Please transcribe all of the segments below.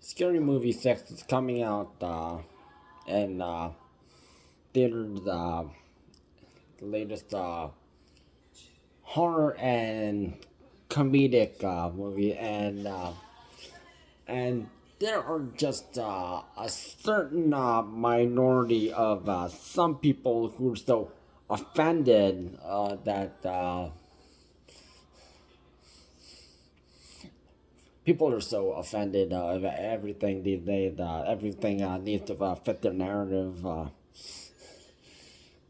Scary Movie 6 is coming out in theaters. The latest horror and comedic movie, and there are just a certain minority of some people who are so offended that people are so offended of everything these days. Everything needs to fit their narrative.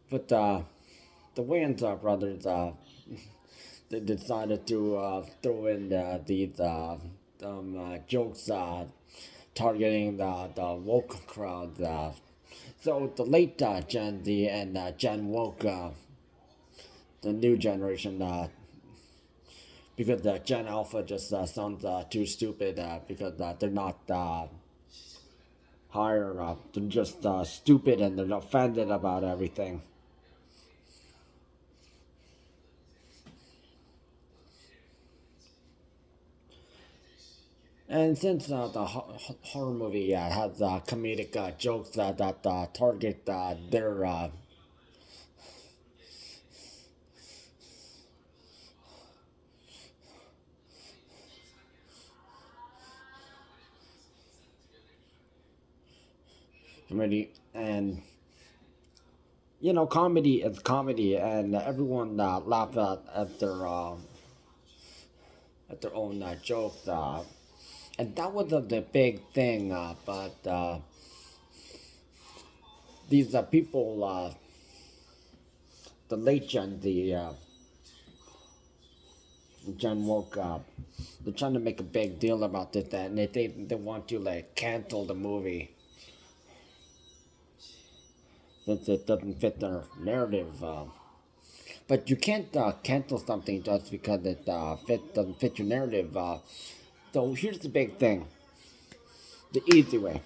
But the Wayans brothers, they decided to throw in these jokes targeting the woke crowd. So the late Gen Z and Gen Woke, the new generation, because the Gen Alpha just sounds too stupid because they're not higher up. They're just stupid and they're offended about everything. And since the horror movie has comedic jokes that target their comedy, and comedy is comedy, and everyone laugh at their own jokes, and that was the big thing. But these people, the late Gen, the Gen Woke, they're trying to make a big deal about this, and they want to like cancel the movie since it doesn't fit their narrative. But you can't cancel something just because it doesn't fit your narrative. So here's the big thing: the easy way.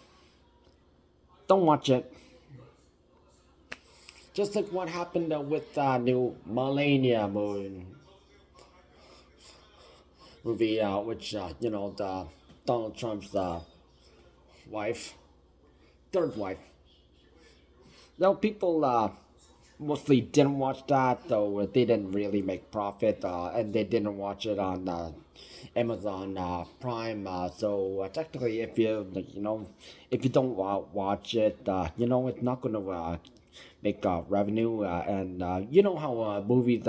Don't watch it. Just like what happened with the new Millennia movie, which the Donald Trump's wife, third wife. Now people mostly didn't watch that, though they didn't really make profit, and they didn't watch it on Amazon Prime. So technically, if you if you don't watch it, it's not gonna make revenue. And you know how movies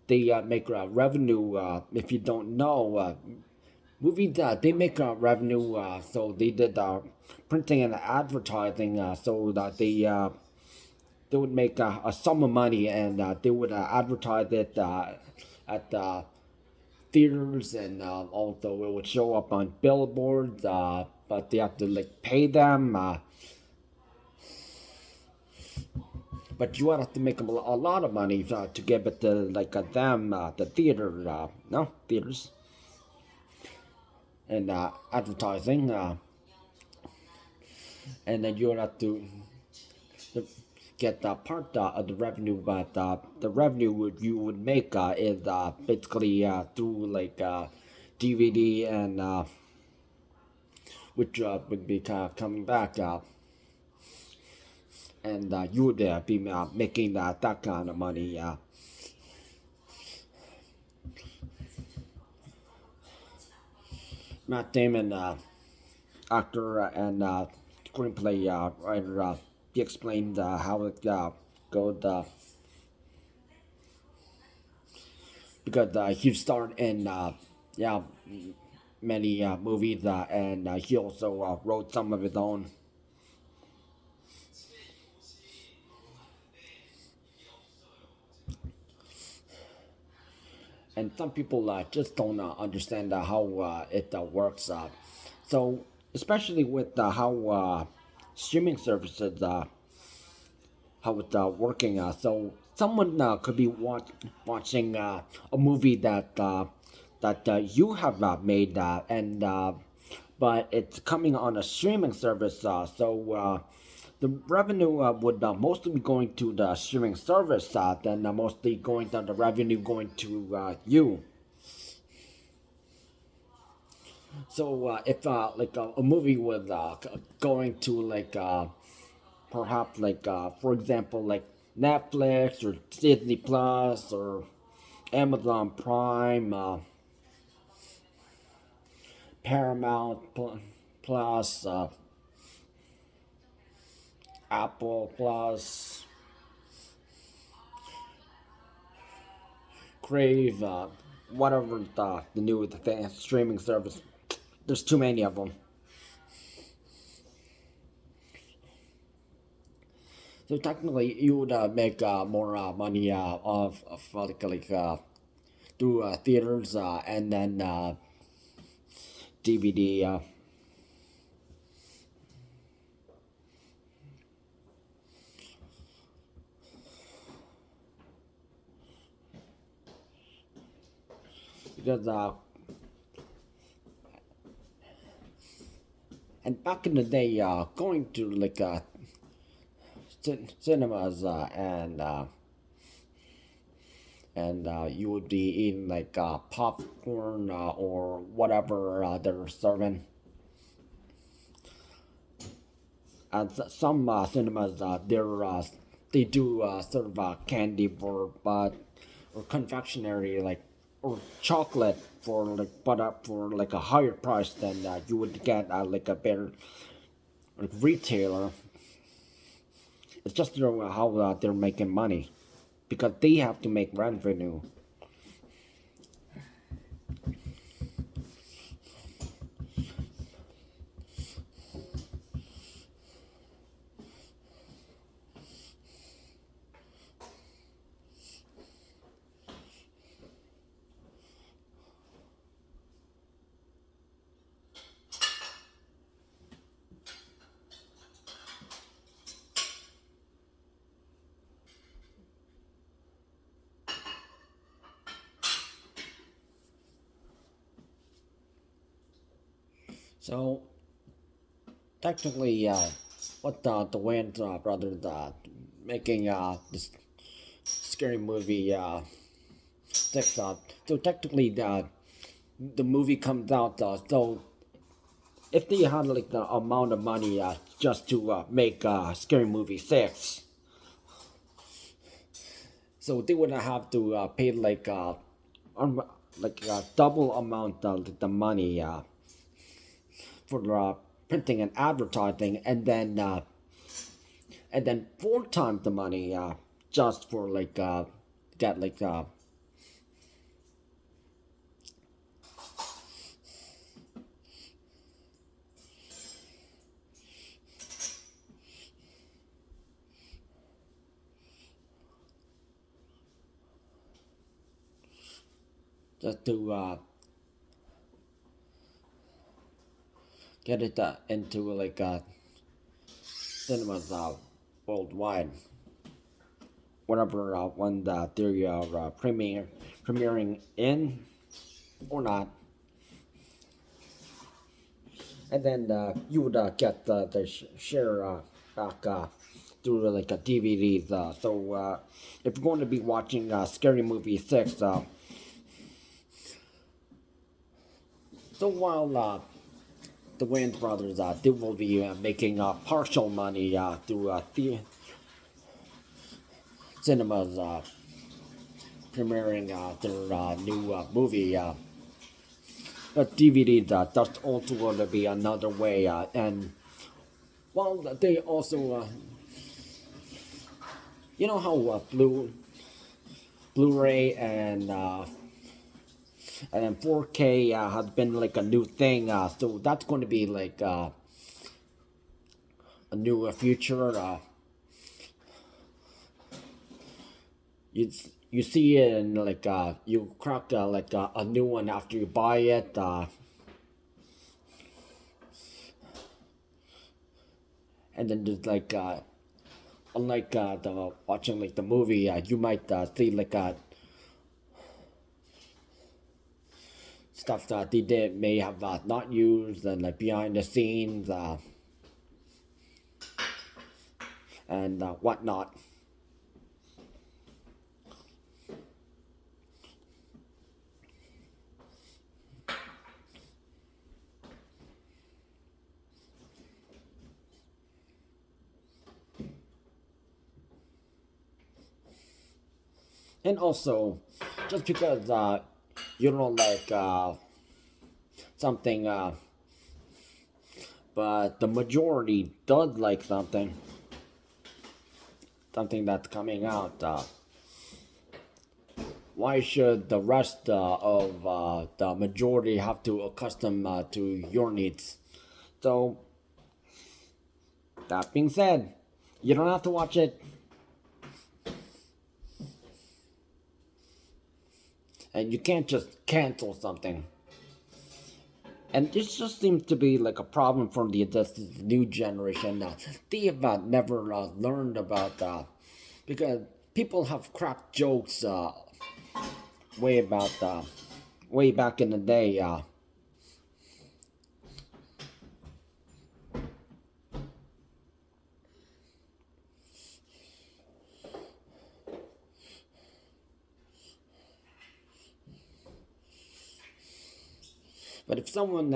they make revenue. If you don't know, movies they make revenue. So they did printing and advertising, so that they would make a sum of money, and they would advertise it at theaters, and also it would show up on billboards. But they have to like pay them. But you would have to make them a lot of money to give it to like them, the theater, no theaters, and advertising, and then you would have to get part of the revenue, but the revenue you would make is basically through like DVD, and which would be coming back, and you would be making that kind of money. Matt Damon, actor and screenplay writer, he explained how it goes, because he starred in yeah many movies, and he also wrote some of his own. And some people just don't understand how it works. So especially with how streaming services, how it's working. So someone could be watching a movie that you have made, and but it's coming on a streaming service. So the revenue would mostly be going to the streaming service, then mostly going to the revenue going to you. So if like a movie was going to like perhaps like for example like Netflix or Disney Plus or Amazon Prime, Paramount Plus, Apple Plus, Crave, whatever the new thing, streaming service. There's too many of them. So technically, you would make more money of through theaters and then DVD. Because and back in the day, going to like cinemas and you would be eating like popcorn or whatever they're serving. And some cinemas, they do serve candy for but or confectionery like or chocolate for like but up for like a higher price than you would get at like a better like retailer. It's just how they're making money because they have to make revenue. So technically, what the Wayans brothers making this scary movie six so technically the movie comes out so if they had like the amount of money just to make scary movie 6, so they wouldn't have to pay like double amount of the money for printing and advertising, and then 4 times the money just for like get like just to get it into like cinemas worldwide, whatever one that they are premiering in or not, and then you would get the share back through like a DVDs. So if you're going to be watching Scary Movie 6, so while the Wayans brothers they will be making partial money through the cinemas premiering their new movie. But DVD that's also going to be another way, and well, they also, you know how Blu-ray and then 4K has been like a new thing. So that's going to be like a new future. You you see it and like you crack like a new one after you buy it. And then there's like unlike the watching like the movie, you might see like stuff that they did may have not used and like behind the scenes and whatnot. And also, just because you don't like something, but the majority does like something that's coming out. Why should the rest of the majority have to accustom to your needs? So, that being said, you don't have to watch it, and you can't just cancel something. And this just seems to be like a problem for this new generation. They have never learned about because people have cracked jokes way about way back in the day. But if someone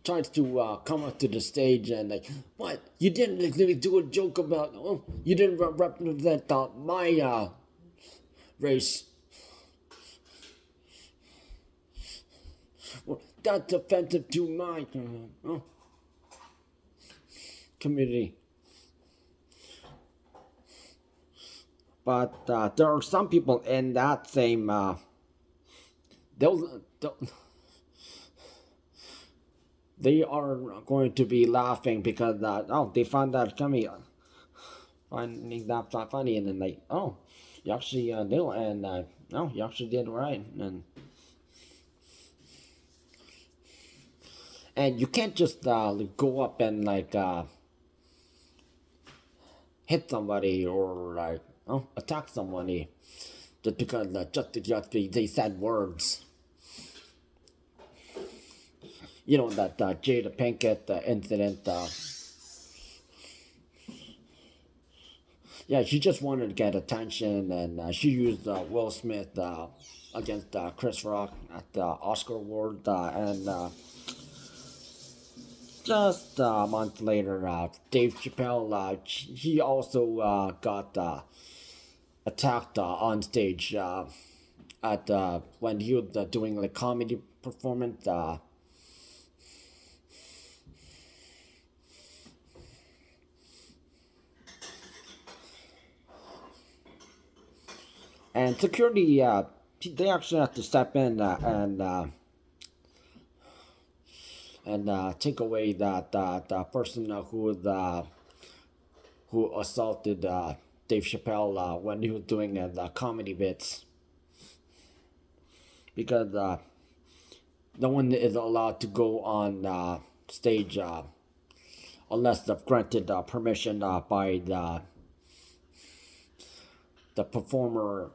tries to come up to the stage and like, what, you didn't really do a joke about, oh, you didn't represent my race. Well, that's offensive to my community. But there are some people in that same they'll they are going to be laughing because oh, they found that coming, finding that funny, and then like, oh, you actually knew, and no, you actually did right, and you can't just go up and like hit somebody or like attack somebody just because just they said words. You know that Jada Pinkett incident. Yeah, she just wanted to get attention, and she used Will Smith against Chris Rock at the Oscar Award, and just a month later, Dave Chappelle, he also got attacked on stage at when he was doing like comedy performance. And security, they actually have to step in and take away that person who assaulted Dave Chappelle when he was doing the comedy bits, because no one is allowed to go on stage unless they've granted permission by the performer,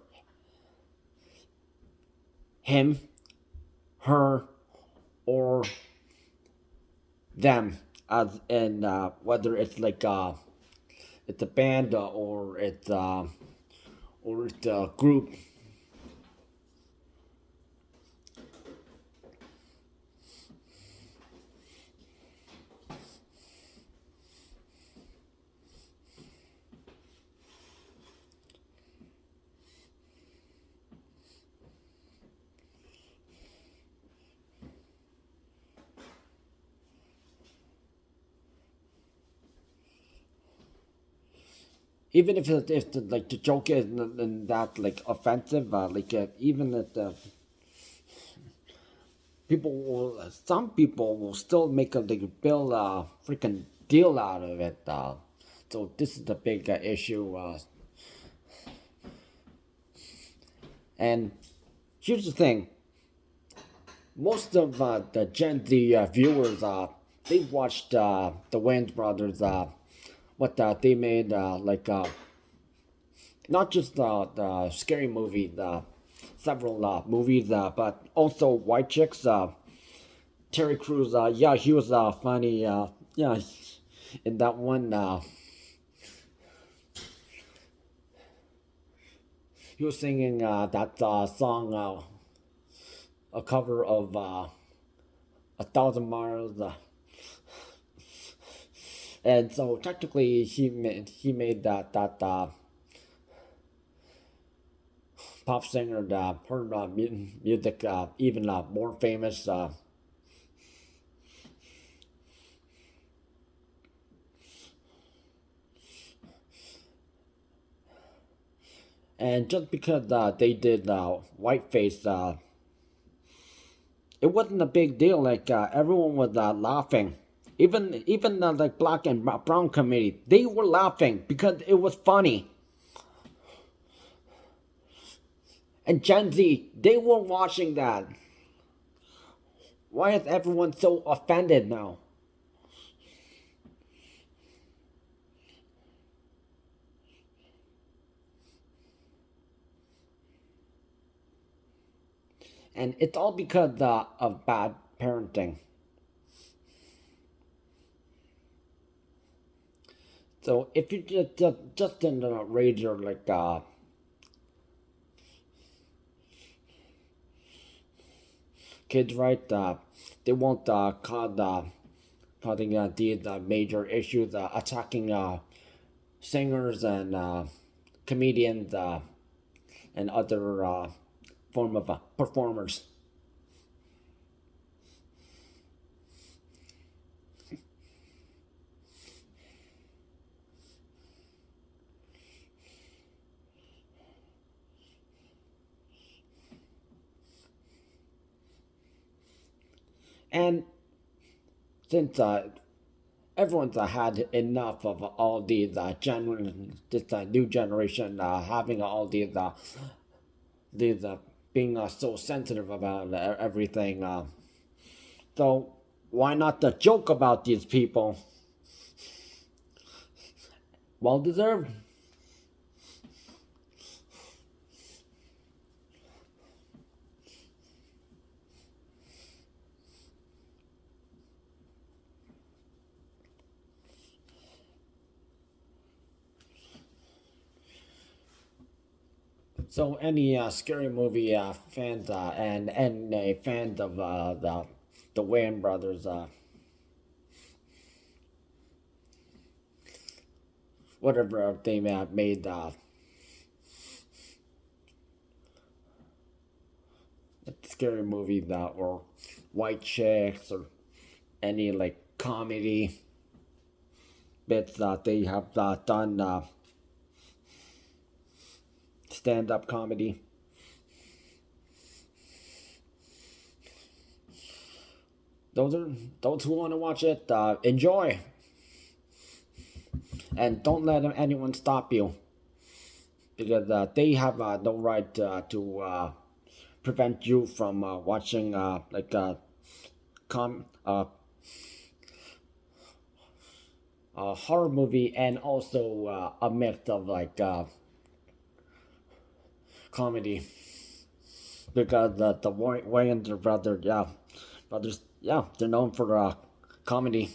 him, her, or them, as in whether it's like it's a band or it's a group. Even if like the joke is that like offensive, like even if the some people will still make a like bill freaking deal out of it. So this is the big issue. And here's the thing: most of the Gen Z viewers, they've watched the Wayans brothers. What they made like not just the scary movie, the several movies, but also White Chicks. Terry Crews, yeah, he was funny. Yeah, in that one, he was singing that song, a cover of A Thousand Miles. And so technically, he made that pop singer, her music even more famous. And just because they did whiteface, it wasn't a big deal. Like everyone was laughing, even like black and brown community, they were laughing because it was funny. And Gen Z, they were watching that. Why is everyone so offended now? And it's all because of bad parenting. So if you just in a raise your like kids right, they won't causing these major issues, attacking singers and comedians and other form of performers. And since everyone's had enough of all these this new generation having all these being so sensitive about everything. So why not the joke about these people? Well deserved. So any scary movie fans and a fan of the Wayans brothers, whatever they may have made scary movie that or white chicks or any like comedy bits that they have done stand up comedy. Those are those who want to watch it. Enjoy and don't let anyone stop you because they have no right to prevent you from watching like com a horror movie and also a mix of like comedy because the Wayans brothers, yeah, they're known for comedy.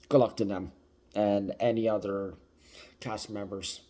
Good luck to them and any other cast members.